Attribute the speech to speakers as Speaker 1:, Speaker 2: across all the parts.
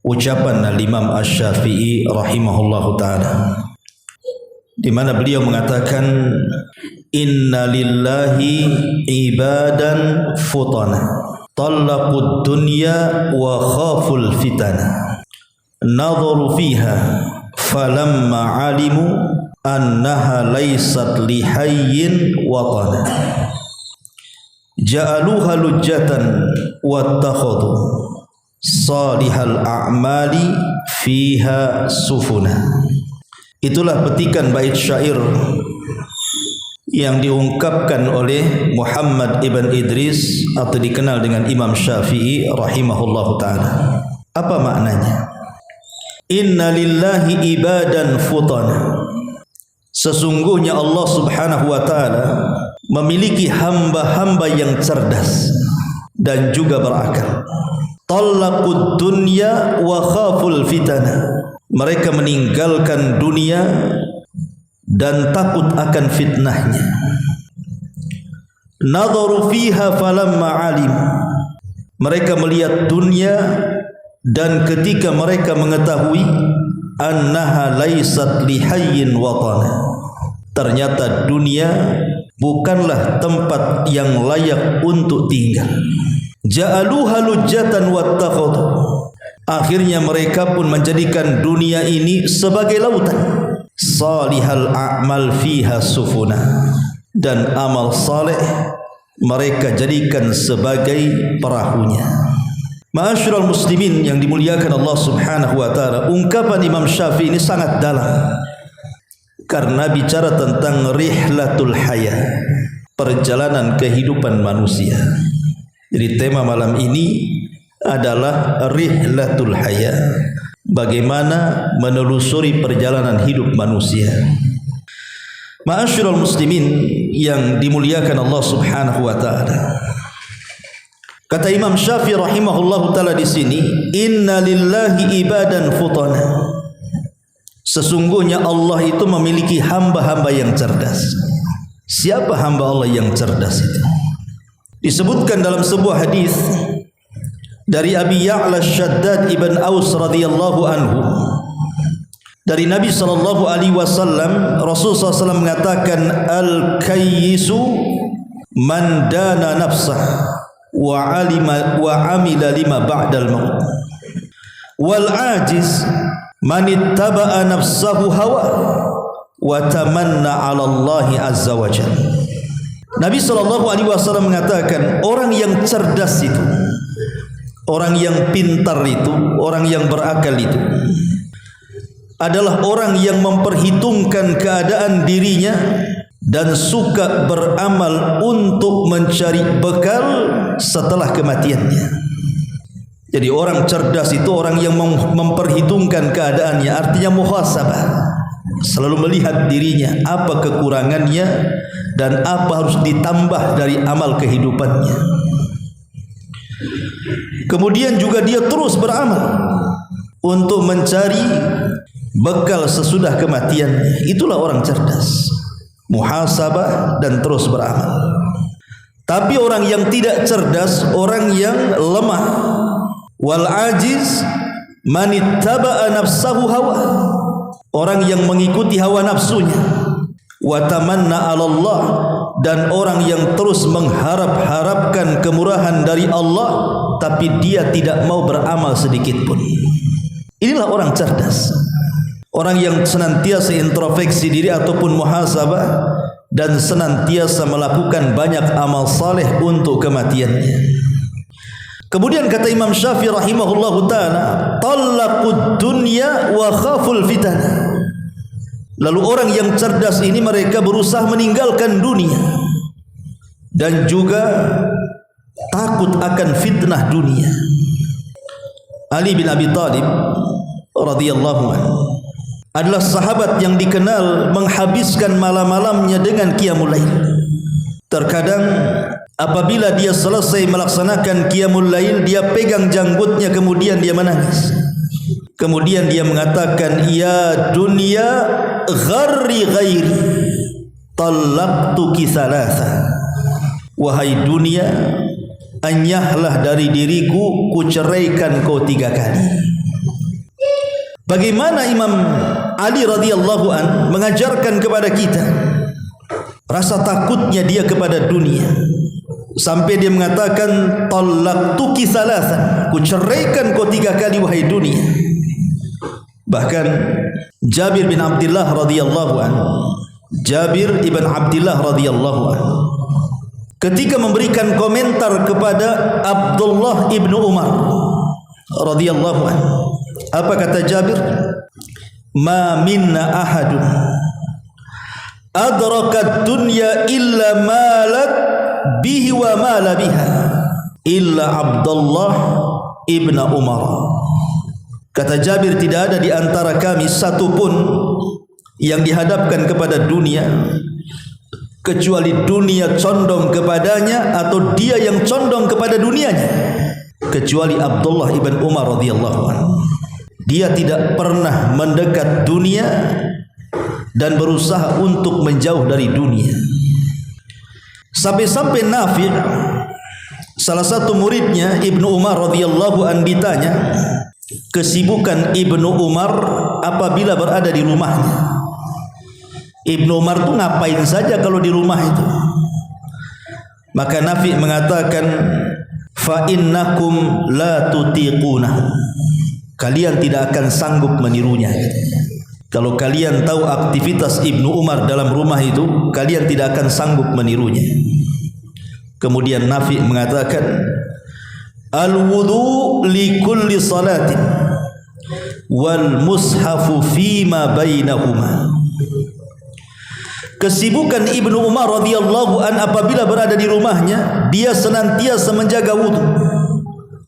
Speaker 1: Ucapan Al-Imam Asy-Syafi'i rahimahullahu ta'ala, di mana beliau mengatakan, inna lillahi ibadan futana talaqud dunya wa khaful fitana nadharu fiha falamma alimu annaha laysat lihayyin watana ja'aluha lujjatan wattakhadhu salihal a'mali fiha sufuna. Itulah petikan bait syair yang diungkapkan oleh Muhammad ibn Idris atau dikenal dengan Imam Syafi'i rahimahullahu ta'ala. Apa maknanya? Inna lillahi ibadan futana, sesungguhnya Allah subhanahu wa ta'ala memiliki hamba-hamba yang cerdas dan juga berakal. Talaqud dunya wa khaful fitana, mereka meninggalkan dunia dan takut akan fitnahnya. Nadharu fiha falamma alim, mereka melihat dunia dan ketika mereka mengetahui annaha laysat lihayyin watana, ternyata dunia bukanlah tempat yang layak untuk tinggal. Ja'aluha lujjatan wattakhadhu, akhirnya mereka pun menjadikan dunia ini sebagai lautan. Salihal a'mal fiha sufuna, dan amal saleh mereka jadikan sebagai perahunya. Ma'asyiral muslimin yang dimuliakan Allah subhanahu wa ta'ala, ungkapan Imam Syafi'i ini sangat dalam karena bicara tentang rihlatul haya, perjalanan kehidupan manusia. Jadi tema malam ini adalah rihlatul haya, bagaimana menelusuri perjalanan hidup manusia. Ma'asyiral muslimin yang dimuliakan Allah subhanahu wa ta'ala, kata Imam Syafi'i rahimahullahu ta'ala di sini, inna lillahi ibadan futana, sesungguhnya Allah itu memiliki hamba-hamba yang cerdas. Siapa hamba Allah yang cerdas itu? Disebutkan dalam sebuah hadis dari Abi Ya'la Syaddad ibn Aus radhiyallahu anhu, dari Nabi sallallahu alaihi wasallam, Rasulullah SAW mengatakan, al-kayyisu man dana nafsah wa alima wa amila lima ba'dal maut, wal ajiz man ittaba'a nafsahu hawa wa tamanna 'ala Allah azza wa jalla. Nabi SAW mengatakan, orang yang cerdas itu, orang yang pintar itu, orang yang berakal itu adalah orang yang memperhitungkan keadaan dirinya dan suka beramal untuk mencari bekal setelah kematiannya. Jadi orang cerdas itu orang yang memperhitungkan keadaannya, artinya muhasabah, selalu melihat dirinya, apa kekurangannya dan apa harus ditambah dari amal kehidupannya. Kemudian juga dia terus beramal untuk mencari bekal sesudah kematiannya. Itulah orang cerdas, muhasabah dan terus beramal. Tapi orang yang tidak cerdas, orang yang lemah, wal ajiz man ittaba'a nafsahu hawa, orang yang mengikuti hawa nafsunya, wa tamanna 'ala Allah, dan orang yang terus mengharap-harapkan kemurahan dari Allah tapi dia tidak mau beramal sedikit pun. Inilah orang cerdas, orang yang senantiasa introspeksi diri ataupun muhasabah dan senantiasa melakukan banyak amal saleh untuk kematiannya. Kemudian kata Imam Syafi'i rahimahullahu ta'ala, talaqud dunya wa khaful fitana, lalu orang yang cerdas ini mereka berusaha meninggalkan dunia dan juga takut akan fitnah dunia. Ali bin Abi Thalib radhiyallahu anhu adalah sahabat yang dikenal menghabiskan malam-malamnya dengan qiyamul lail. Terkadang apabila dia selesai melaksanakan qiyamul lail, dia pegang janggutnya kemudian dia menangis. Kemudian dia mengatakan, ya dunya gharri ghairi talaqtuki thalatha. Wahai dunia, anyahlah dari diriku, kuceraikan kau 3 kali. Bagaimana Imam Ali radhiyallahu an mengajarkan kepada kita rasa takutnya dia kepada dunia, sampai dia mengatakan, talaqtuki thalatha, kuceraikan kau 3 kali wahai dunia. Bahkan Jabir bin Abdullah radhiyallahu an, Jabir ibn Abdullah radhiyallahu an, ketika memberikan komentar kepada Abdullah ibn Umar radhiyallahu an, apa kata Jabir? Ma minna ahadun adrakat dunya illa malat bihi wa mala biha illa Abdullah ibn Umar. Kata Jabir, tidak ada di antara kami satu pun yang dihadapkan kepada dunia kecuali dunia condong kepadanya atau dia yang condong kepada dunianya, kecuali Abdullah ibn Umar radhiyallahu anhu. Dia tidak pernah mendekat dunia dan berusaha untuk menjauh dari dunia. Sampai-sampai Nafi', salah satu muridnya Ibnu Umar radhiyallahu anhu, ditanya kesibukan Ibnu Umar apabila berada di rumahnya. Ibnu Umar itu ngapain saja kalau di rumah itu? Maka Nafi' mengatakan, fa innakum la tutiquna, kalian tidak akan sanggup menirunya. Kalau kalian tahu aktivitas Ibnu Umar dalam rumah itu, kalian tidak akan sanggup menirunya. Kemudian Nafi' mengatakan, al-wudu li kulli salatin wal mushafu fima bainahuma. Kesibukan Ibnu Umar radhiyallahu an apabila berada di rumahnya, dia senantiasa menjaga wudu.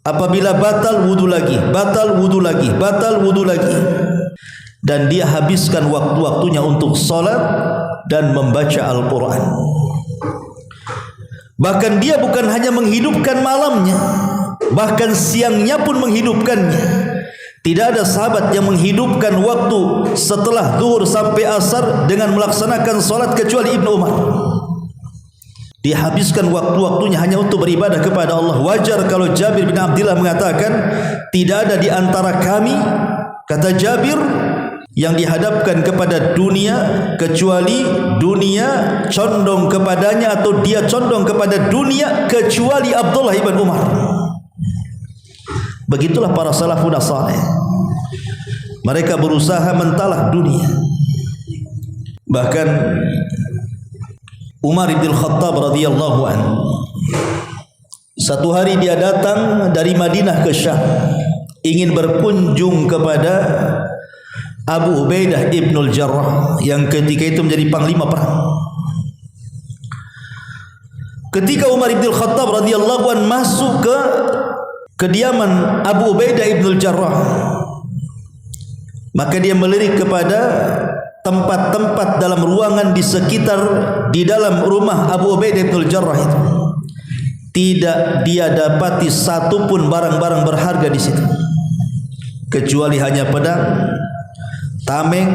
Speaker 1: Apabila batal, wudu lagi, batal, wudu lagi, batal, wudu lagi. Dan dia habiskan waktu-waktunya untuk salat dan membaca Al-Quran. Bahkan dia bukan hanya menghidupkan malamnya, bahkan siangnya pun menghidupkannya. Tidak ada sahabat yang menghidupkan waktu setelah zuhur sampai asar dengan melaksanakan salat kecuali Ibnu Umar. Dia habiskan waktu-waktunya hanya untuk beribadah kepada Allah. Wajar kalau Jabir bin Abdullah mengatakan, tidak ada di antara kami, kata Jabir, yang dihadapkan kepada dunia kecuali dunia condong kepadanya atau dia condong kepada dunia kecuali Abdullah ibn Umar. Begitulah para salafun saleh. Mereka berusaha mentalak dunia. Bahkan Umar bin Khattab radhiyallahu anhu, satu hari dia datang dari Madinah ke Syam, ingin berkunjung kepada Abu Ubaidah ibnul Jarrah yang ketika itu menjadi panglima perang. Ketika Umar bin Khattab radhiyallahu anhu masuk ke kediaman Abu Ubaidah ibnul Jarrah, maka dia melirik kepada tempat-tempat dalam ruangan di sekitar di dalam rumah Abu Ubaidah ibnul Jarrah itu. Tidak dia dapati satu pun barang-barang berharga di situ, kecuali hanya pedang, tameng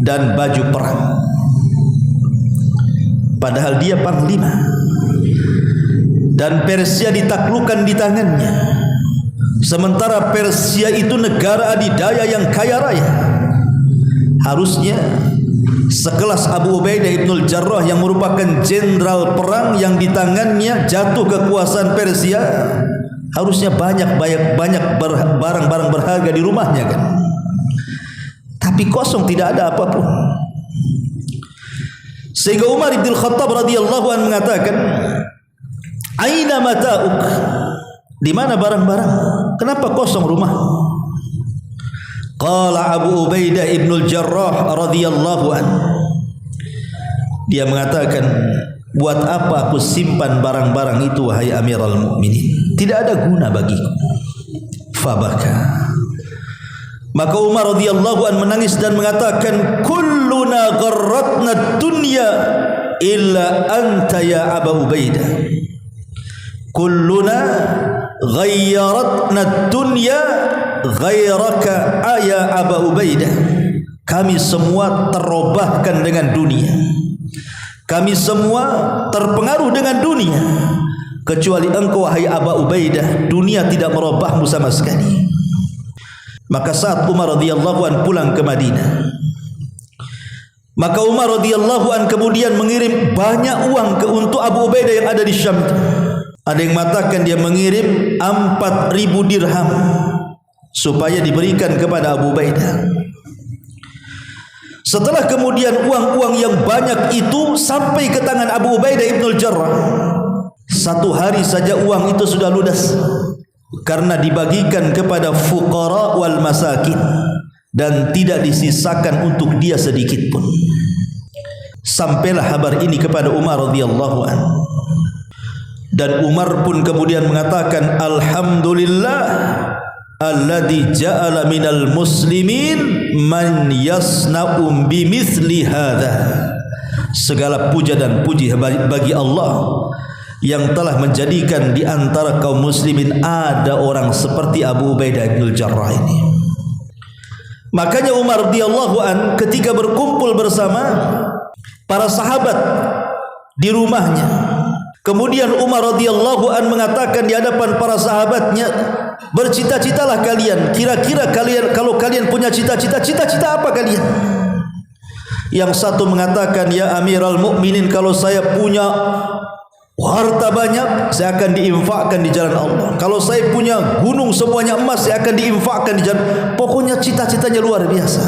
Speaker 1: dan baju perang. Padahal dia panglima dan Persia ditaklukkan di tangannya. Sementara Persia itu negara adidaya yang kaya raya. Harusnya sekelas Abu Ubaidah ibnul Jarrah yang merupakan jenderal perang yang di tangannya jatuh kekuasaan Persia, harusnya banyak barang-barang berharga di rumahnya kan. Tapi kosong, tidak ada apapun. Sehingga Umar bin Khattab radhiyallahu anhu mengatakan, aina mata'uk? Di mana barang-barang? Kenapa kosong rumah? Qala Abu Ubaidah ibnul Jarrah radhiyallahu anhu, dia mengatakan, buat apa aku simpan barang-barang itu wahai Amirul Mukminin? Tidak ada guna bagiku. Fabaka. Maka Umar radhiyallahu anhu menangis dan mengatakan, kulluna gharratna dunya illa anta ya Abu Ubaidah. Kulluna ghayyaratna dunya ghayraka ya Aba Ubaidah. Kami semua terobahkan dengan dunia, kami semua terpengaruh dengan dunia, kecuali engkau wahai Aba Ubaidah, dunia tidak merubahmu sama sekali. Maka saat Umar radhiyallahu an pulang ke Madinah, maka Umar radhiyallahu an kemudian mengirim banyak uang untuk Abu Ubaidah yang ada di Syam. Ada yang mengatakan dia mengirim 4.000 dirham supaya diberikan kepada Abu Ubaidah. Setelah kemudian uang-uang yang banyak itu sampai ke tangan Abu Ubaidah ibnul Jarrah, satu hari saja uang itu sudah ludas karena dibagikan kepada fuqara wal masakin dan tidak disisakan untuk dia sedikit pun. Sampailah kabar ini kepada Umar radhiyallahu anhu, dan Umar pun kemudian mengatakan, alhamdulillah alladzi ja'ala minal muslimin man yasna'u bimithli hadza. Segala puja dan puji bagi Allah yang telah menjadikan di antara kaum muslimin ada orang seperti Abu Ubaidah bin Jarrah ini. Makanya Umar radhiyallahu an ketika berkumpul bersama para sahabat di rumahnya, kemudian Umar radhiyallahu an mengatakan di hadapan para sahabatnya, bercita-citalah kalian, kira-kira kalian kalau kalian punya cita-cita, cita-cita apa kalian? Yang satu mengatakan, ya Amirul Mukminin, kalau saya punya harta banyak, saya akan diinfakkan di jalan Allah. Kalau saya punya gunung semuanya emas, saya akan diinfakkan di jalan. Pokoknya cita-citanya luar biasa.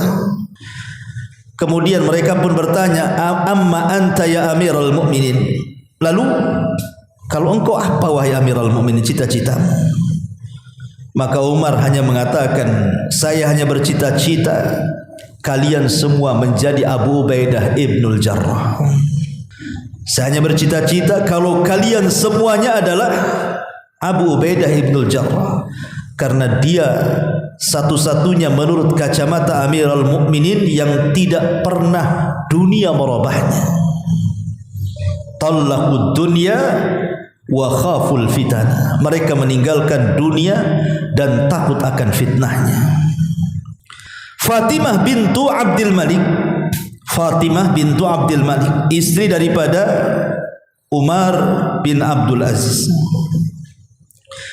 Speaker 1: Kemudian mereka pun bertanya, amma anta ya Amirul Mukminin? Lalu kalau engkau apa wahai Amirul Mukminin cita-citamu? Maka Umar hanya mengatakan, saya hanya bercita-cita kalian semua menjadi Abu Ubaidah ibnul Jarrah. Saya hanya bercita-cita kalau kalian semuanya adalah Abu Ubaidah ibnul Jarrah, karena dia satu-satunya menurut kacamata Amirul Mukminin yang tidak pernah dunia merubahnya. Talaqud dunya wa khaful fitnah. Mereka meninggalkan dunia dan takut akan fitnahnya. Fatimah bintu Abdul Malik, Fatimah bintu Abdul Malik, istri daripada Umar bin Abdul Aziz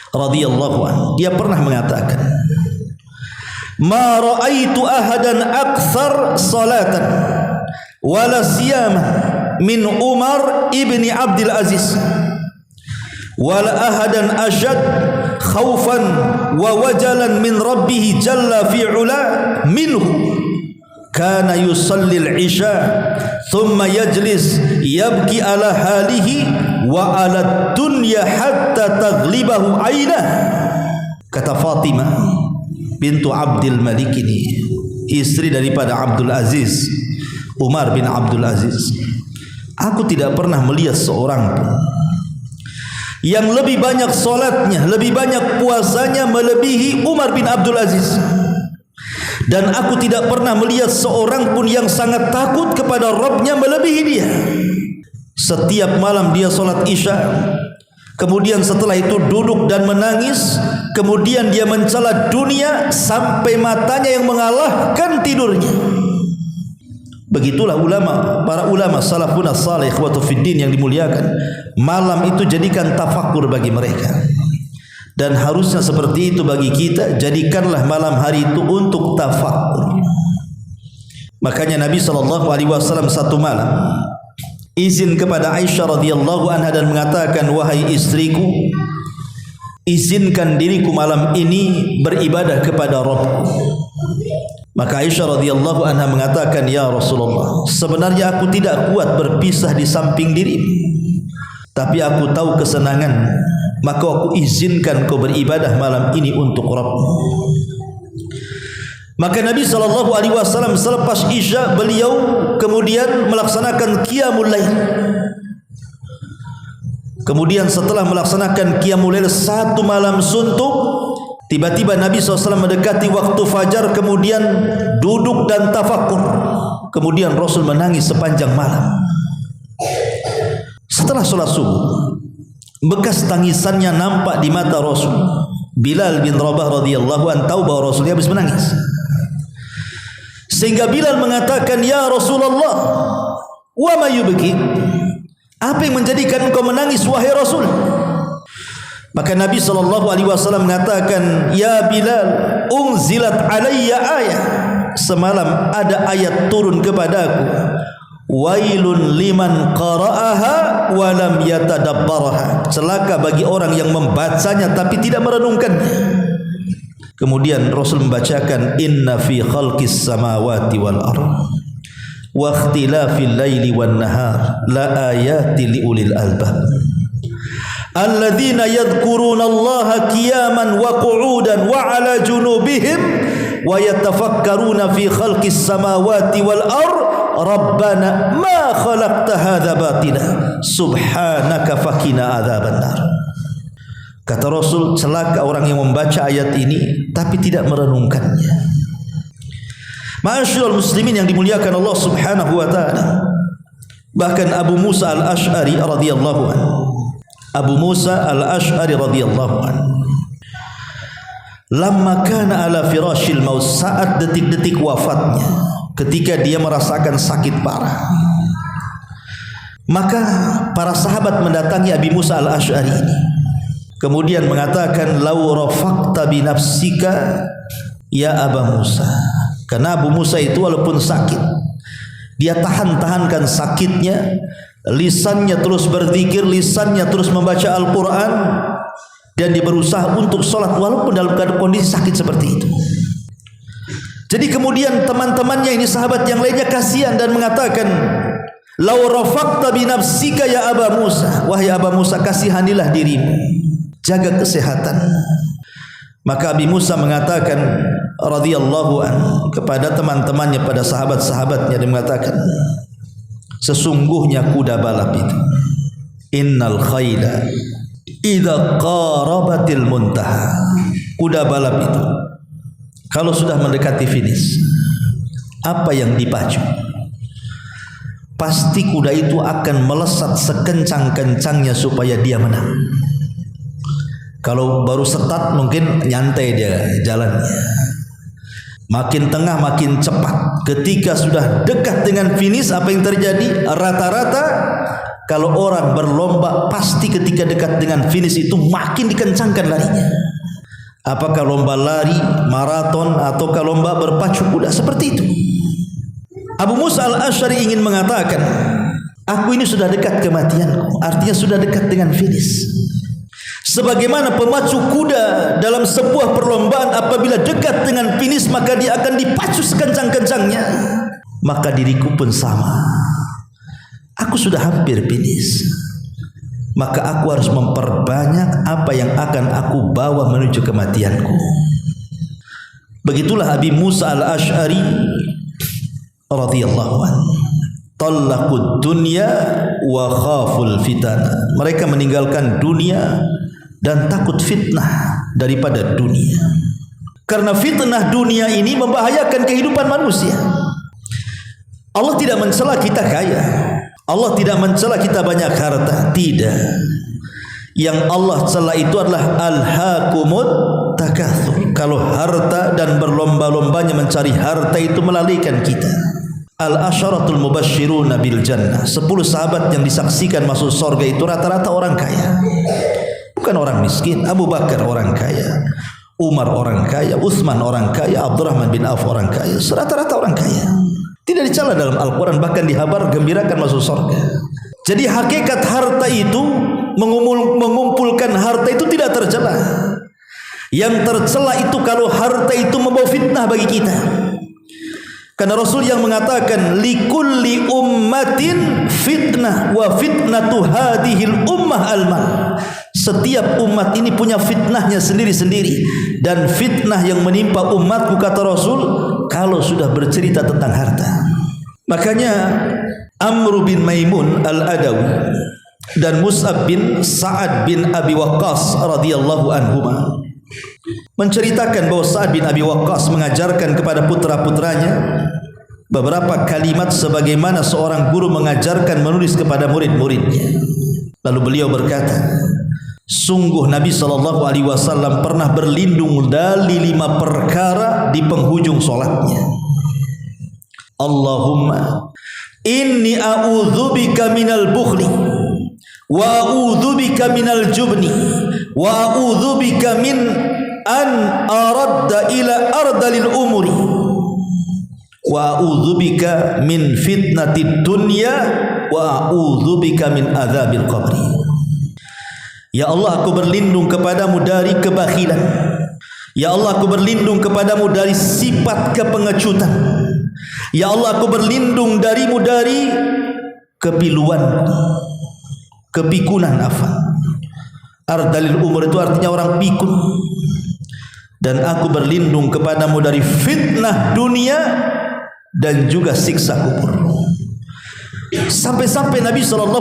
Speaker 1: radhiyallahu anhu, dia pernah mengatakan, ma ra'aitu ahadan akthar salatan wala siyaman min Umar ibni Abdul Aziz wala ahadan ashad khawfan wa wajalan min rabbih jalla fi'ula minhu. Kana yusalli al-isha thumma yajlis yabki ala halihi wa ala dunya hatta taghlibahu aynah. Kata Fatimah bintu Abdul Malik ini, istri daripada Abdul Aziz, Umar bin Abdul Aziz, aku tidak pernah melihat seorang pun yang lebih banyak solatnya, lebih banyak puasanya melebihi Umar bin Abdul Aziz. Dan aku tidak pernah melihat seorang pun yang sangat takut kepada Rabbnya melebihi dia. Setiap malam dia solat isya, kemudian setelah itu duduk dan menangis, kemudian dia mencela dunia sampai matanya yang mengalahkan tidurnya. Begitulah ulama, para ulama salafun as-salih ikhwatu fiddin yang dimuliakan. Malam itu jadikan tafakkur bagi mereka. Dan harusnya seperti itu bagi kita. Jadikanlah malam hari itu untuk tafakkur. Makanya Nabi SAW satu malam izin kepada Aisyah radhiyallahu anha dan mengatakan, wahai istriku, izinkan diriku malam ini beribadah kepada Rabbku. Maka Aisyah radhiyallahu anha mengatakan, ya Rasulullah, sebenarnya aku tidak kuat berpisah di samping dirimu, tapi aku tahu kesenangan, maka aku izinkan kau beribadah malam ini untuk Rabbmu. Maka Nabi SAW selepas isya beliau kemudian melaksanakan qiyamul lail. Kemudian setelah melaksanakan qiyamul lail satu malam suntuk, tiba-tiba Nabi SAW mendekati waktu fajar, kemudian duduk dan tafakkur. Kemudian Rasul menangis sepanjang malam. Setelah sholat subuh, bekas tangisannya nampak di mata Rasul. Bilal bin Rabah radhiyallahu anhu tahu bahwa Rasulnya habis menangis, sehingga Bilal mengatakan, "Ya Rasulullah, wa ma yubki?" Apa yang menjadikan engkau menangis wahai Rasul? Maka Nabi SAW mengatakan, "Ya Bilal, unzilat alayya ayah." Semalam ada ayat turun kepadaku. Wailun liman qara'aha wa lam yatadabbaraha. Celaka bagi orang yang membacanya tapi tidak merenungkannya. Kemudian Rasul membacakan, "Inna fi khalqis samawati wal ardh wa ikhtilafil laili wan nahar la ayatin liulil albab. Alladzina yadhkuruna Allaha qiyaman wa qu'udan wa 'ala junubihim wa yatafakkaruna fi khalqis samawati wal ardh Rabbana ma khalaqta hadza batila subhanaka faqina adzabannar." Kata Rasul, celaka orang yang membaca ayat ini tapi tidak merenungkannya. Ma'asyiral muslimin yang dimuliakan Allah Subhanahu wa taala. Bahkan Abu Musa al-Asy'ari radhiyallahu anhu, Abu Musa al-Asy'ari radhiyallahu anhu, lamma kana ala firashil maut, saat detik-detik wafatnya, ketika dia merasakan sakit parah, maka para sahabat mendatangi Abi Musa al-Asy'ari ini, kemudian mengatakan, "Lau rafaqta bi nafsika ya Aba Musa." Karena Abu Musa itu walaupun sakit, dia tahan-tahankan sakitnya, lisannya terus berzikir, lisannya terus membaca Al-Quran, dan dia berusaha untuk sholat walaupun dalam kondisi sakit seperti itu. Jadi kemudian teman-temannya ini, sahabat yang lainnya, kasihan dan mengatakan, "Lau rafaqta bi nafsika ya Aba Musa." Wahai Aba Musa, kasihanilah dirimu, jaga kesehatan. Maka Abi Musa mengatakan radhiyallahu anhu kepada teman-temannya, pada sahabat-sahabatnya, dia mengatakan, sesungguhnya kuda balap itu, innal khayla idza qarabatil muntaha, kuda balap itu kalau sudah mendekati finish, apa yang dipacu, pasti kuda itu akan melesat sekencang-kencangnya supaya dia menang. Kalau baru start mungkin nyantai dia jalannya, makin tengah makin cepat. Ketika sudah dekat dengan finish, apa yang terjadi? Rata-rata kalau orang berlomba, pasti ketika dekat dengan finish itu makin dikencangkan larinya. Apakah lomba lari, maraton, ataukah lomba berpacu kuda, seperti itu. Abu Musa al-Asy'ari ingin mengatakan, aku ini sudah dekat kematianku, artinya sudah dekat dengan finish. Sebagaimana pemacu kuda dalam sebuah perlombaan, apabila dekat dengan finish maka dia akan dipacu sekencang-kencangnya, maka diriku pun sama. Aku sudah hampir finish, maka aku harus memperbanyak apa yang akan aku bawa menuju kematianku. Begitulah Abi Musa al-Asy'ari radhiyallahu anhu. Talaqud dunya wa khaful fitana. Mereka meninggalkan dunia dan takut fitnah daripada dunia. Karena fitnah dunia ini membahayakan kehidupan manusia. Allah tidak mencela kita kaya, Allah tidak mencela kita banyak harta, tidak. Yang Allah cela itu adalah alhaakumut takatsur. Kalau harta dan berlomba-lombanya mencari harta itu melalaikan kita. Al-asyaratul mubasysyiruna bil jannah, 10 sahabat yang disaksikan masuk surga itu rata-rata orang kaya, bukan orang miskin. Abu Bakar orang kaya, Umar orang kaya, Utsman orang kaya, Abdurrahman bin Auf orang kaya, rata-rata orang kaya. Tidak dicela dalam Al-Quran, bahkan dihabar gembirakan masuk surga. Jadi hakikat harta itu, mengumpulkan harta itu tidak tercela. Yang tercela itu kalau harta itu membawa fitnah bagi kita. Karena Rasul yang mengatakan, likulli ummatin fitnah wa fitnatu hadhil ummah al-mal. Setiap umat ini punya fitnahnya sendiri-sendiri, dan fitnah yang menimpa umatku, kata Rasul, kalau sudah bercerita tentang harta. Makanya Amr bin Maimun al-Adawi dan Mus'ab bin Sa'ad bin Abi Waqqas radhiyallahu anhuma menceritakan bahwa Sa'ad bin Abi Waqqas mengajarkan kepada putra-putranya beberapa kalimat sebagaimana seorang guru mengajarkan menulis kepada murid-muridnya. Lalu beliau berkata, sungguh Nabi SAW pernah berlindung dari 5 perkara di penghujung solatnya. Allahumma inni a'udzubika minal bukhli wa a'udzubika minal jubni wa a'udzubika min an aradda ila ardalil umuri wa a'udzubika min fitnatid dunya wa a'udzubika min adzabil qabri. Ya Allah, aku berlindung kepadamu dari kebakhilan. Ya Allah, aku berlindung kepadamu dari sifat kepengecutan. Ya Allah, aku berlindung darimu dari kepiluan, kepikunan. Ardalil umur itu artinya orang pikun. Dan aku berlindung kepadamu dari fitnah dunia dan juga siksa kubur. Sampai-sampai Nabi SAW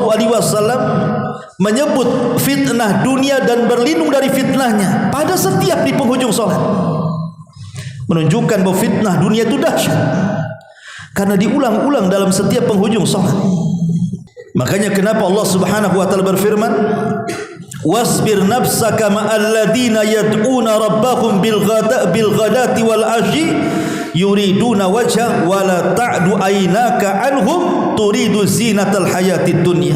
Speaker 1: menyebut fitnah dunia dan berlindung dari fitnahnya pada setiap di penghujung sholat, menunjukkan bahwa fitnah dunia itu dahsyat karena diulang-ulang dalam setiap penghujung sholat. Makanya kenapa Allah Subhanahu wa taala berfirman, wasbir nafsaka ma'al ladina yad'una rabbahum bil ghadati wal ashi yuriduna wajha wa la ta'du aynaka anhum turidu zinatal hayatid dunya.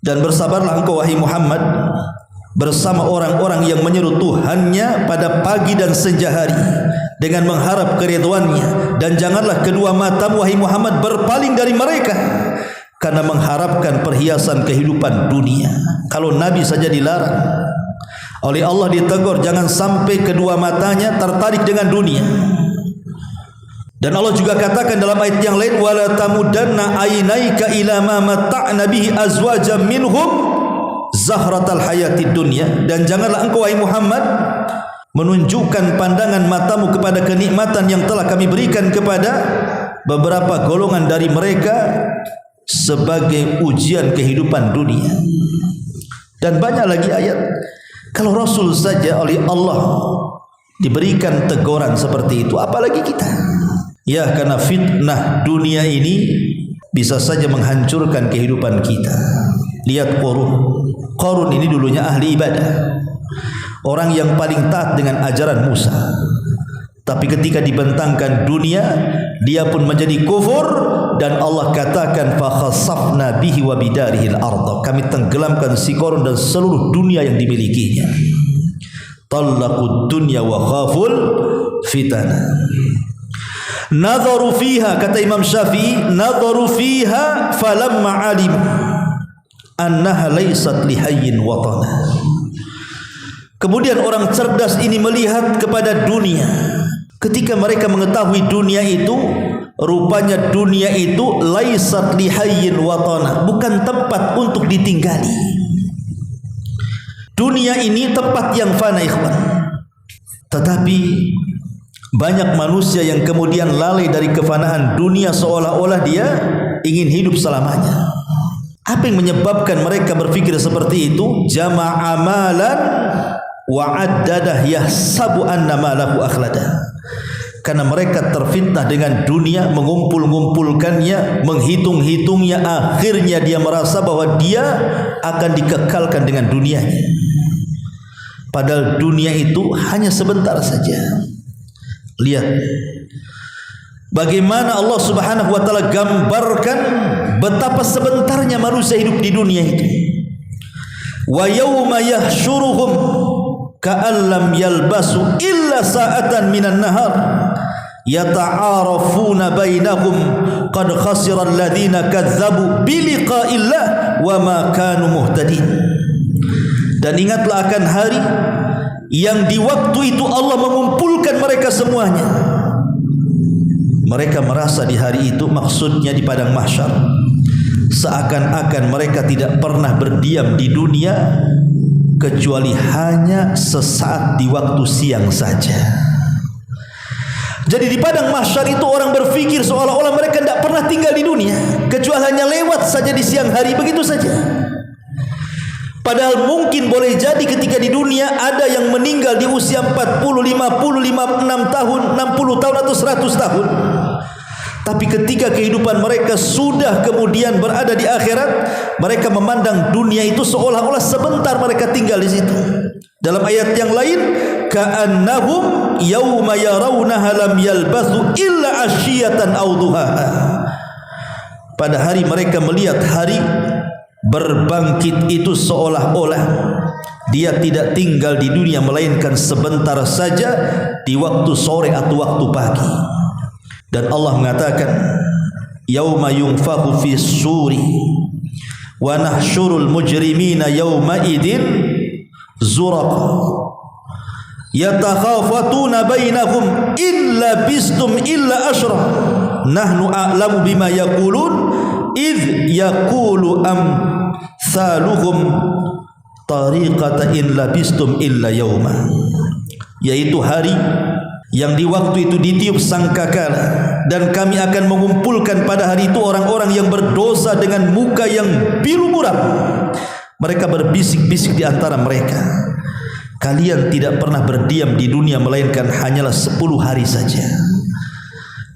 Speaker 1: Dan bersabarlah engkau wahai Muhammad bersama orang-orang yang menyeru Tuhannya pada pagi dan senja hari dengan mengharap keridhaannya, dan janganlah kedua matamu wahai Muhammad berpaling dari mereka karena mengharapkan perhiasan kehidupan dunia. Kalau Nabi saja dilarang oleh Allah, ditegur jangan sampai kedua matanya tertarik dengan dunia. Dan Allah juga katakan dalam ayat yang lain, wala tamudanna ainaika ila ma matta'na bihi azwajan minhum zahratal hayatid dunya. Dan janganlah engkau wahai Muhammad menunjukkan pandangan matamu kepada kenikmatan yang telah kami berikan kepada beberapa golongan dari mereka sebagai ujian kehidupan dunia. Dan banyak lagi ayat. Kalau Rasul saja oleh Allah diberikan teguran seperti itu, apalagi kita. Ya, karena fitnah dunia ini bisa saja menghancurkan kehidupan kita. Lihat Qarun ini dulunya ahli ibadah, orang yang paling taat dengan ajaran Musa. Tapi ketika dibentangkan dunia, dia pun menjadi kufur, dan Allah katakan fa khasafna bihi wa bidarihil ardh. Kami tenggelamkan si Qarun dan seluruh dunia yang dimilikinya. Talaqud dunya wa khaful fitana. Nadharu fiha, kata Imam Syafi'i, nadharu fiha falamma alim annaha laysat lihayyin watana. Kemudian orang cerdas ini melihat kepada dunia. Ketika mereka mengetahui dunia itu, rupanya dunia itu laysat lihayyin watana, bukan tempat untuk ditinggali. Dunia ini tempat yang fana, ikhwan. Tetapi banyak manusia yang kemudian lalai dari kefanaan dunia seolah-olah dia ingin hidup selamanya. Apa yang menyebabkan mereka berpikir seperti itu? Jama'a amalan wa addadah yahsabu anna malahu akhlada. Karena mereka terfitnah dengan dunia, mengumpul-ngumpulkannya, menghitung-hitungnya, akhirnya dia merasa bahwa dia akan dikekalkan dengan dunianya. Padahal dunia itu hanya sebentar saja. Lihat bagaimana Allah Subhanahu wa taala gambarkan betapa sebentarnya manusia hidup di dunia itu. Wa yauma yahsyuruhum ka'an lam yalbasu illa sa'atan minan nahar yata'arafuna bainahum qad khasira alladhina kadzdzabu bi liqa'illah wa ma kanu muhtadin. Dan ingatlah akan hari yang di waktu itu Allah mengumpulkan mereka semuanya. Mereka merasa di hari itu, maksudnya di padang mahsyar, seakan-akan mereka tidak pernah berdiam di dunia kecuali hanya sesaat di waktu siang saja. Jadi di padang mahsyar itu orang berpikir seolah-olah mereka tidak pernah tinggal di dunia, kecuali hanya lewat saja di siang hari, begitu saja. Padahal mungkin boleh jadi ketika di dunia ada yang meninggal di usia 40, 50, 56 tahun, 60 tahun atau 100 tahun. Tapi ketika kehidupan mereka sudah kemudian berada di akhirat, mereka memandang dunia itu seolah-olah sebentar mereka tinggal di situ. Dalam ayat yang lain, ka'annahum yawma yarawnaha lam yalbathu illa asyiyatan aw duhaha. Pada hari mereka melihat hari berbangkit itu seolah-olah dia tidak tinggal di dunia melainkan sebentar saja di waktu sore atau waktu pagi. Dan Allah mengatakan, yauma yunfakhu fis suri wa nahsyurul mujrimina yauma idin zuraqa yatakhafatuna bainahum illa bistum illa ashra nahnu a'lamu bima yaqulun idh yaqulu amsaluhum tariqata in labistum illa yauma, yaitu hari yang di waktu itu ditiup sangkakala, dan kami akan mengumpulkan pada hari itu orang-orang yang berdosa dengan muka yang biru muram. Mereka berbisik-bisik di antara mereka, kalian tidak pernah berdiam di dunia melainkan hanyalah 10 hari saja.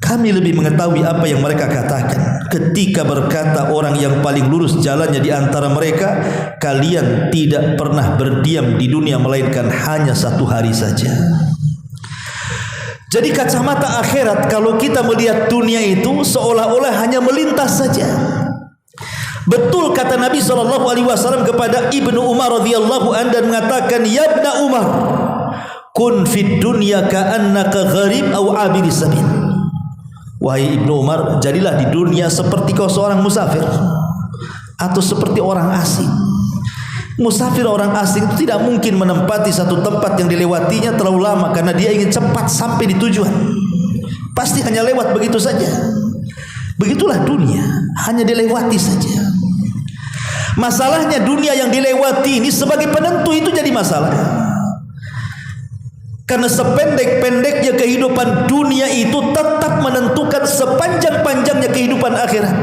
Speaker 1: Kami lebih mengetahui apa yang mereka katakan. Ketika berkata orang yang paling lurus jalannya di antara mereka, kalian tidak pernah berdiam di dunia melainkan hanya 1 hari saja. Jadi kacamata akhirat, kalau kita melihat dunia itu seolah-olah hanya melintas saja. Betul kata Nabi SAW kepada Ibnu Umar radhiyallahu anhu dan mengatakan, ya Ibnu Umar, kun fid dunya ka'annaka gharib aw abir sabil. Wahai Ibnu Umar, jadilah di dunia seperti kau seorang musafir atau seperti orang asing. Musafir, orang asing itu tidak mungkin menempati satu tempat yang dilewatinya terlalu lama karena dia ingin cepat sampai di tujuan. Pasti hanya lewat begitu saja. Begitulah dunia, hanya dilewati saja. Masalahnya dunia yang dilewati ini sebagai penentu itu jadi masalah. Karena sependek-pendeknya kehidupan dunia itu tetap menentukan sepanjang-panjangnya kehidupan akhirat.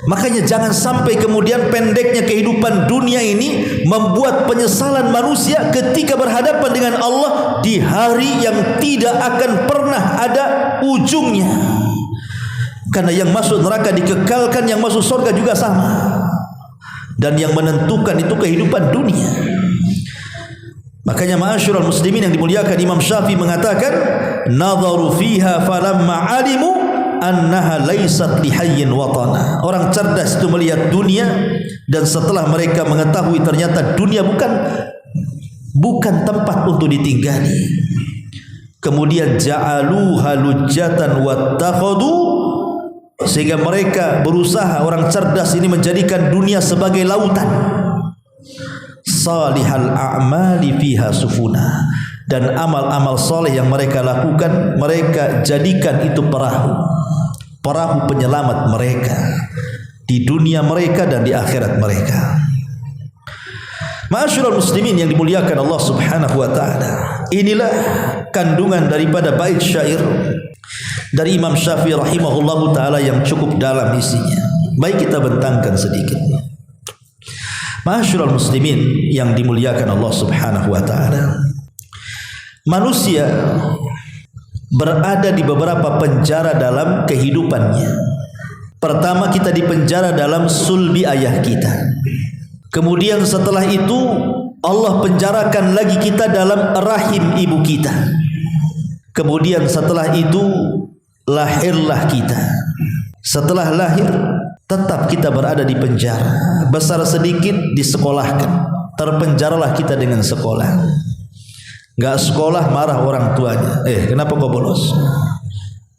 Speaker 1: Makanya jangan sampai kemudian pendeknya kehidupan dunia ini membuat penyesalan manusia ketika berhadapan dengan Allah di hari yang tidak akan pernah ada ujungnya. Karena yang masuk neraka dikekalkan, yang masuk surga juga sama. Dan yang menentukan itu kehidupan dunia. Makanya ma'asyiral muslimin yang dimuliakan, Imam Syafi'i mengatakan, nadharu fiha falamma alimu annaha laysat lihayyin watana. Orang cerdas itu melihat dunia, dan setelah mereka mengetahui ternyata dunia bukan tempat untuk ditinggali, kemudian ja'aluha lujjatan wattakhadu, sehingga mereka berusaha, orang cerdas ini menjadikan dunia sebagai lautan. Salihal a'mali fiha sufuna, dan amal-amal soleh yang mereka lakukan mereka jadikan itu perahu penyelamat mereka di dunia mereka dan di akhirat mereka. Ma'asyiral muslimin yang dimuliakan Allah Subhanahu wa taala, inilah kandungan daripada bait syair dari Imam Syafi'i rahimahullahu taala yang cukup dalam isinya. Baik kita bentangkan sedikit. Ma'asyiral muslimin yang dimuliakan Allah Subhanahu wa taala, manusia berada di beberapa penjara dalam kehidupannya. Pertama, kita dipenjara dalam sulbi ayah kita. Kemudian setelah itu Allah penjarakan lagi kita dalam rahim ibu kita. Kemudian setelah itu lahirlah kita. Setelah lahir tetap kita berada di penjara. Besar sedikit disekolahkan, terpenjaralah kita dengan sekolah. Enggak sekolah marah orang tuanya, kenapa kau bolos?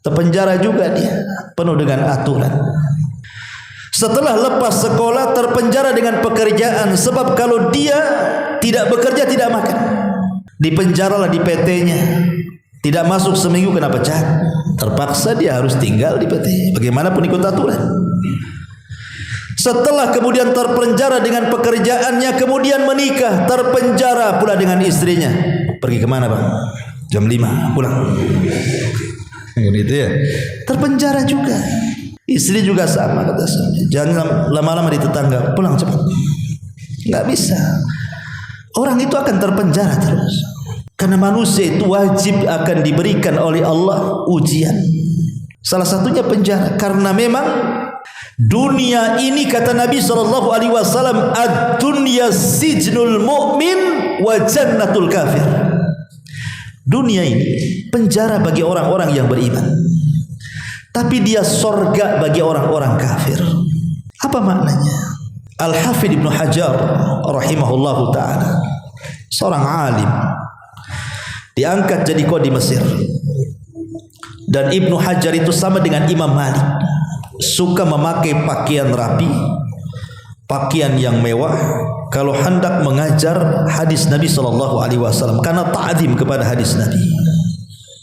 Speaker 1: Terpenjara juga dia, penuh dengan aturan. Setelah lepas sekolah terpenjara dengan pekerjaan, sebab kalau dia tidak bekerja tidak makan. Dipenjaralah di PT-nya. Tidak masuk seminggu kena pecat. Terpaksa dia harus tinggal di PT. Bagaimanapun ikut aturan. Setelah kemudian terpenjara dengan pekerjaannya, kemudian menikah, terpenjara pula dengan istrinya. Pergi kemana bang? Jam 5 pulang. Gitu ya. Terpenjara juga. Istri juga sama kata suami. Jangan lama-lama di tetangga, pulang cepat. Nggak bisa. Orang itu akan terpenjara terus. Karena manusia itu wajib akan diberikan oleh Allah ujian. Salah satunya penjara, karena memang dunia ini kata Nabi SAW, ad-dunya sijnul mu'min wa jannatul kafir. Dunia ini penjara bagi orang-orang yang beriman, tapi dia sorga bagi orang-orang kafir. Apa maknanya? Al-Hafidh Ibnu Hajar rahimahullahu ta'ala, seorang alim, diangkat jadi qadhi Mesir. Dan Ibnu Hajar itu sama dengan Imam Malik, suka memakai pakaian rapi, pakaian yang mewah kalau hendak mengajar hadis Nabi SAW, karena ta'zim kepada hadis Nabi.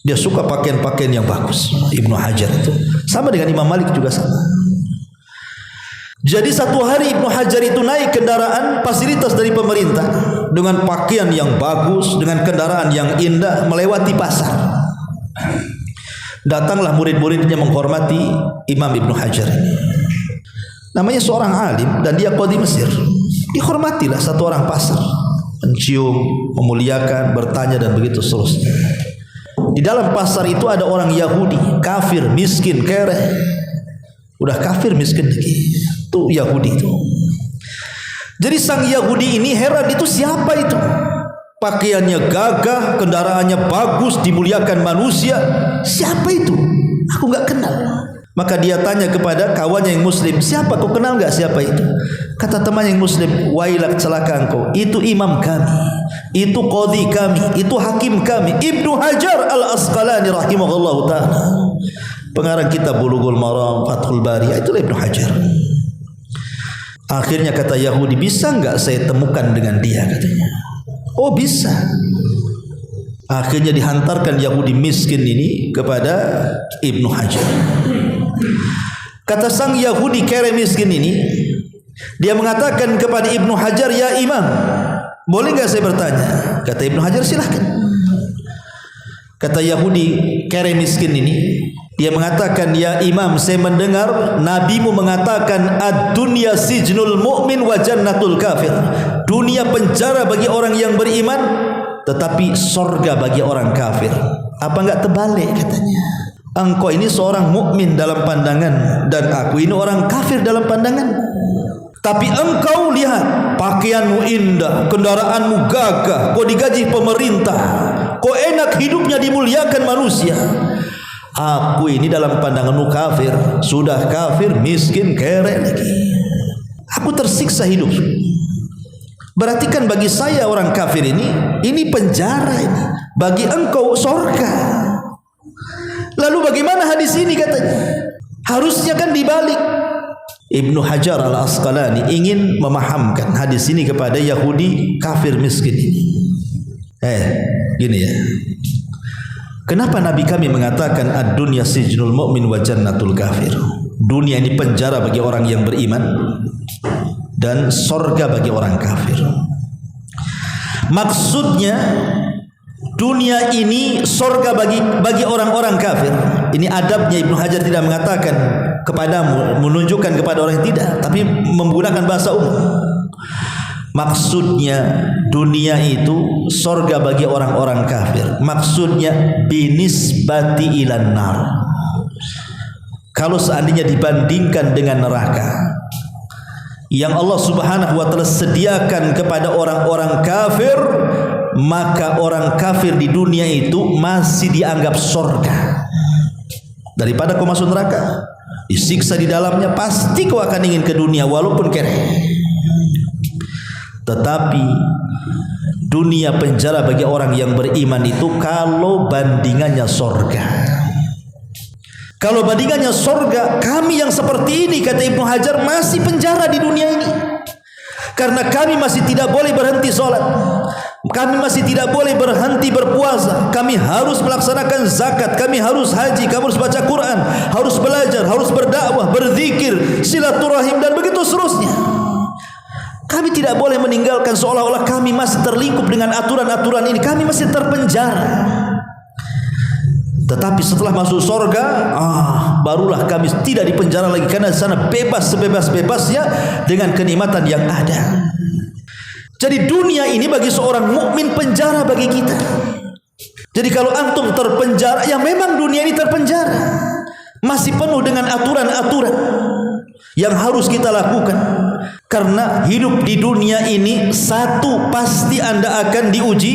Speaker 1: Dia suka pakaian-pakaian yang bagus. Ibnu Hajar itu sama dengan Imam Malik juga sama. Jadi satu hari Ibnu Hajar itu naik kendaraan fasilitas dari pemerintah dengan pakaian yang bagus, dengan kendaraan yang indah, melewati pasar. Datanglah murid-muridnya menghormati Imam Ibnu Hajar. Namanya seorang alim dan dia qadhi Mesir. Dihormatilah satu orang pasar, mencium, memuliakan, bertanya dan begitu seterusnya. Di dalam pasar itu ada orang Yahudi, kafir, miskin, kere. Udah kafir, miskin lagi. Itu Yahudi itu. Jadi sang Yahudi ini heran, itu siapa itu? Pakaiannya gagah, kendaraannya bagus, dimuliakan manusia. Siapa itu? Aku nggak kenal. Maka dia tanya kepada kawannya yang muslim, siapa, kau kenal nggak siapa itu? Kata teman yang muslim, wailak, celaka engkau, itu imam kami, itu qadhi kami, itu hakim kami, Ibnu Hajar al-Asqalani rahimahullahu ta'ala, pengarang kitab Bulughul Maram, Fathul Bari. Itulah Ibnu Hajar. Akhirnya kata Yahudi, bisa nggak saya temukan dengan dia, katanya. Oh bisa. Akhirnya dihantarkan Yahudi miskin ini kepada Ibnu Hajar. Kata sang Yahudi kere miskin ini, dia mengatakan kepada Ibnu Hajar, ya imam, boleh nggak saya bertanya? Kata Ibnu Hajar, silahkan. Kata Yahudi kere miskin ini, dia mengatakan, ya imam, saya mendengar nabimu mengatakan ad-dunya sijnul mu'min wa jannatul kafir. Dunia penjara bagi orang yang beriman, tetapi sorga bagi orang kafir. Apa enggak terbalik, katanya? Engkau ini seorang mukmin dalam pandangan dan aku ini orang kafir dalam pandangan. Tapi engkau lihat, pakaianmu indah, kendaraanmu gagah, kau digaji pemerintah, kau enak hidupnya, dimuliakan manusia. Aku ini dalam pandanganmu kafir, sudah kafir, miskin, kere lagi. Aku tersiksa hidup. Berarti kan bagi saya orang kafir ini penjara ini. Bagi engkau sorga. Lalu bagaimana hadis ini, katanya? Harusnya kan dibalik. Ibnu Hajar al-Asqalani ingin memahamkan hadis ini kepada Yahudi kafir miskin ini. Gini ya. Kenapa Nabi kami mengatakan ad-dunya sijnul mu'min wa jannatul kafir? Dunia ini penjara bagi orang yang beriman dan sorga bagi orang kafir. Maksudnya dunia ini sorga bagi orang-orang kafir. Ini adabnya Ibnu Hajar tidak mengatakan kepadamu, menunjukkan kepada orang yang tidak, tapi menggunakan bahasa umum. Maksudnya dunia itu sorga bagi orang-orang kafir. Maksudnya binisbati ilan nar. Kalau seandainya dibandingkan dengan neraka yang Allah Subhanahu wa taala sediakan kepada orang-orang kafir, maka orang kafir di dunia itu masih dianggap sorga. Daripada kau masuk neraka, disiksa di dalamnya, pasti kau akan ingin ke dunia walaupun kere. Tetapi dunia penjara bagi orang yang beriman itu kalau bandingannya sorga. Kalau bandingannya sorga, kami yang seperti ini, kata Ibnu Hajar, masih penjara di dunia ini. Karena kami masih tidak boleh berhenti sholat, kami masih tidak boleh berhenti berpuasa, kami harus melaksanakan zakat, kami harus haji, kami harus baca Quran, harus belajar, harus berdakwah, berzikir, silaturahim dan begitu seterusnya. Kami tidak boleh meninggalkan, seolah-olah kami masih terlingkup dengan aturan-aturan ini, kami masih terpenjara. Tetapi setelah masuk sorga, barulah kami tidak dipenjara lagi, karena di sana bebas sebebas-bebasnya dengan kenikmatan yang ada. Jadi dunia ini bagi seorang mukmin penjara bagi kita. Jadi kalau antum terpenjara, ya memang dunia ini terpenjara. masih penuh dengan aturan-aturan yang harus kita lakukan. Karena hidup di dunia ini, satu, pasti Anda akan diuji,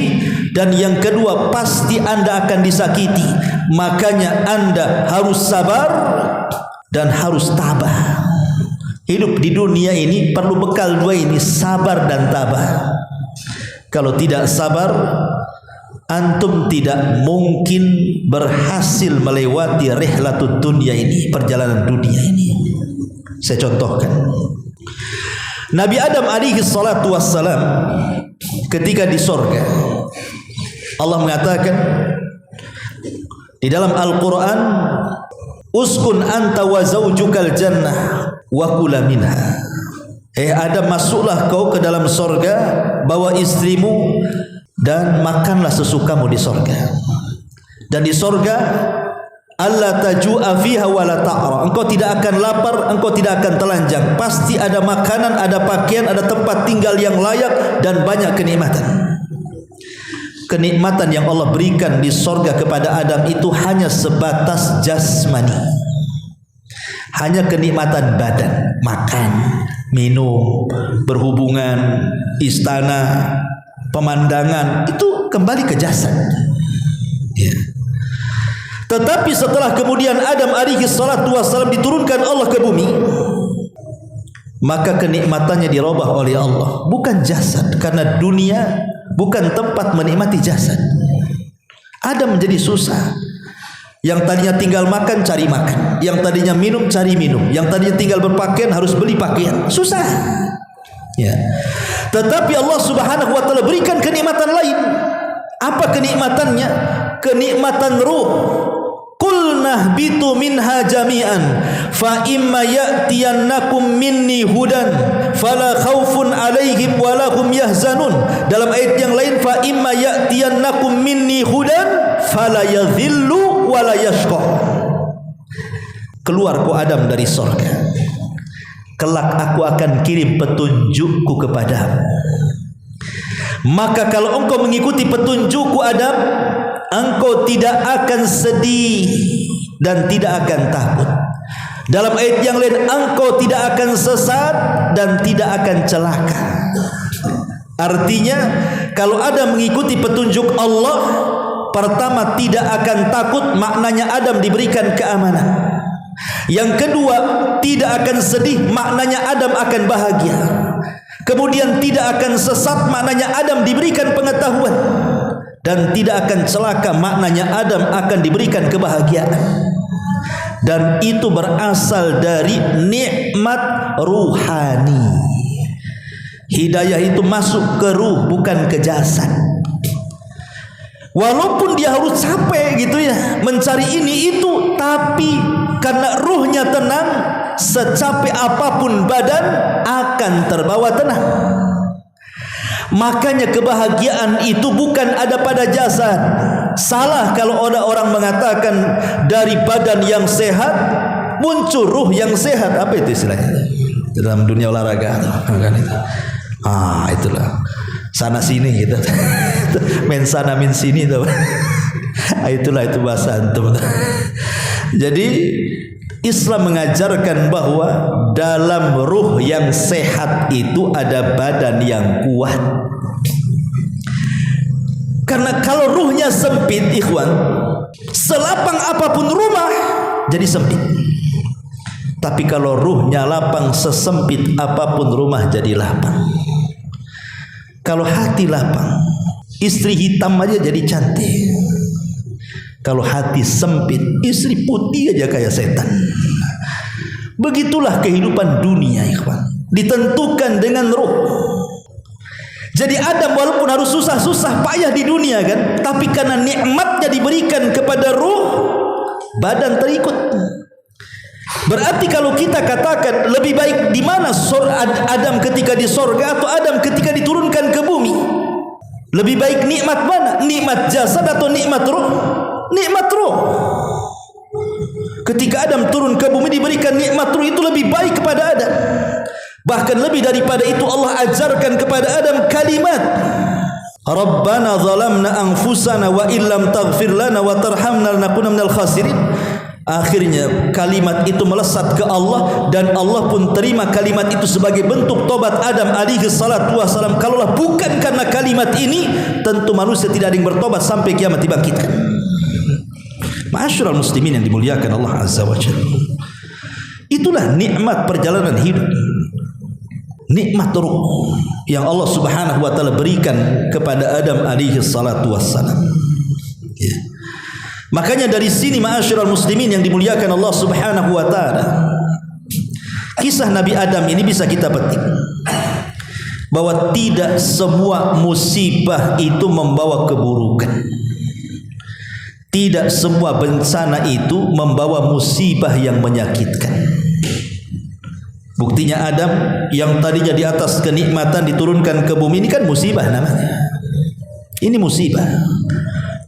Speaker 1: dan yang kedua, pasti Anda akan disakiti. Makanya Anda harus sabar dan harus tabah. Hidup di dunia ini perlu bekal dua ini, sabar dan tabah. Kalau tidak sabar, antum tidak mungkin berhasil melewati rihlatud dunia ini, perjalanan dunia ini. Saya contohkan. Nabi Adam alaihi salatu wassalam ketika di sorga, Allah mengatakan di dalam Al-Quran, uskun anta wa zawjukal jannah wa kula minha. Adam, masuklah kau ke dalam sorga, bawa istrimu dan makanlah sesukamu di sorga. Dan di sorga, alla taju'a fiha wa la ta'ra. Engkau tidak akan lapar, engkau tidak akan telanjang. Pasti ada makanan, ada pakaian, ada tempat tinggal yang layak, dan banyak kenikmatan. Kenikmatan yang Allah berikan di sorga kepada Adam itu hanya sebatas jasmani, hanya kenikmatan badan, makan, minum, berhubungan, istana, pemandangan, itu kembali ke jasad. Ya. Tetapi setelah kemudian Adam alaihi salatu wassalam diturunkan Allah ke bumi, maka kenikmatannya dirubah oleh Allah, bukan jasad, karena dunia bukan tempat menikmati jasad. Adam menjadi susah. Yang tadinya tinggal makan, cari makan. Yang tadinya minum, cari minum. Yang tadinya tinggal berpakaian, harus beli pakaian. Susah. Ya. Tetapi Allah Subhanahu wa taala berikan kenikmatan lain. Apa kenikmatannya? Kenikmatan ruh. Qul nahbitu minha jami'an fa imma ya'tiyannakum minni hudan fala khaufun 'alaihim wa lahum yahzanun. Dalam ayat yang lain, fa imma ya'tiyannakum minni hudan fala yadhillu wa la yashqa. Keluar ku Adam dari sorga, kelak aku akan kirim petunjukku kepadamu. Maka kalau engkau mengikuti petunjukku Adam, engkau tidak akan sedih dan tidak akan takut. Dalam ayat yang lain, engkau tidak akan sesat dan tidak akan celaka. Artinya, kalau Adam mengikuti petunjuk Allah, pertama tidak akan takut, maknanya Adam diberikan keamanan. Yang kedua, tidak akan sedih, maknanya Adam akan bahagia. Kemudian tidak akan sesat, maknanya Adam diberikan pengetahuan. Dan tidak akan celaka, maknanya Adam akan diberikan kebahagiaan. Dan itu berasal dari nikmat ruhani. Hidayah itu masuk ke ruh, bukan ke jasad. Walaupun dia harus capek gitu ya, mencari ini itu, tapi karena ruhnya tenang, secapek apapun badan akan terbawa tenang. Makanya kebahagiaan itu bukan ada pada jasad. Salah kalau ada orang mengatakan dari badan yang sehat muncul ruh yang sehat. Apa itu istilahnya dalam dunia olahraga? Kan itu. Itulah sana sini gitu. Main sana min sini tuh. Itulah itu bahasa antum. Jadi Islam mengajarkan bahwa dalam ruh yang sehat itu ada badan yang kuat. Karena kalau ruhnya sempit, ikhwan, selapang apapun rumah jadi sempit. Tapi kalau ruhnya lapang, sesempit apapun rumah jadi lapang. Kalau hati lapang, istri hitam aja jadi cantik. Kalau hati sempit, istri putih aja kayak setan. Begitulah kehidupan dunia, ikhwan. Ditentukan dengan ruh. Jadi Adam walaupun harus susah-susah payah di dunia kan, tapi karena nikmatnya diberikan kepada ruh, badan terikut. Berarti kalau kita katakan lebih baik di mana Adam ketika di sorga atau Adam ketika diturunkan ke bumi? Lebih baik nikmat mana? Nikmat jasad atau nikmat ruh? Nikmat ruh. Ketika Adam turun ke bumi diberikan nikmat ruh, itu lebih baik kepada Adam. Bahkan lebih daripada itu Allah ajarkan kepada Adam kalimat, Rabbana zalamna anfusana wa illam taghfir lana wa tarhamna lanakunanna minal khasirin. Akhirnya kalimat itu melesat ke Allah, dan Allah pun terima kalimat itu sebagai bentuk tobat Adam alaihi salatu wassalam. Kalaulah bukan karena kalimat ini, tentu manusia tidak ada yang bertobat sampai kiamat dibangkitkan. Ma'asyiral muslimin yang dimuliakan Allah azza wa jalla, itulah nikmat perjalanan hidup, nikmat ruh yang Allah subhanahu wa ta'ala berikan kepada Adam alaihi salatu wassalam. Ya. Makanya dari sini ma'asyiral muslimin yang dimuliakan Allah subhanahu wa ta'ala, kisah Nabi Adam ini bisa kita petik bahwa tidak semua musibah itu membawa keburukan. Tidak semua bencana itu membawa musibah yang menyakitkan. Buktinya Adam yang tadinya di atas kenikmatan diturunkan ke bumi, ini kan musibah namanya. Ini musibah.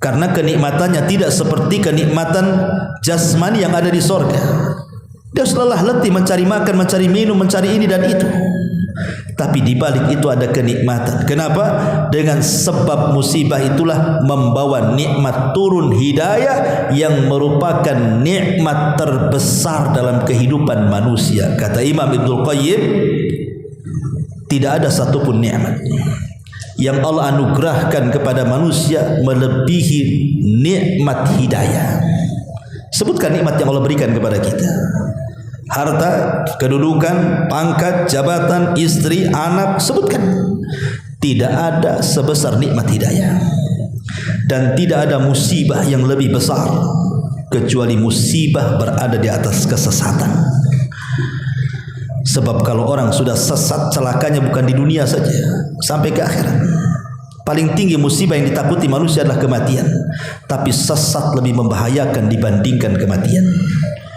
Speaker 1: Karena kenikmatannya tidak seperti kenikmatan jasmani yang ada di sorga. Dia lelah letih mencari makan, mencari minum, mencari ini dan itu. Tapi di balik itu ada kenikmatan. Kenapa? Dengan sebab musibah itulah membawa nikmat turun hidayah yang merupakan nikmat terbesar dalam kehidupan manusia. Kata Imam Ibnul Qayyim, tidak ada satupun nikmat yang Allah anugerahkan kepada manusia melebihi nikmat hidayah. Sebutkan nikmat yang Allah berikan kepada kita. Harta, kedudukan, pangkat, jabatan, istri, anak, sebutkan. Tidak ada sebesar nikmat hidayah. Dan tidak ada musibah yang lebih besar kecuali musibah berada di atas kesesatan. Sebab kalau orang sudah sesat, celakanya bukan di dunia saja, sampai ke akhirat. Paling tinggi musibah yang ditakuti manusia adalah kematian. Tapi sesat lebih membahayakan dibandingkan kematian.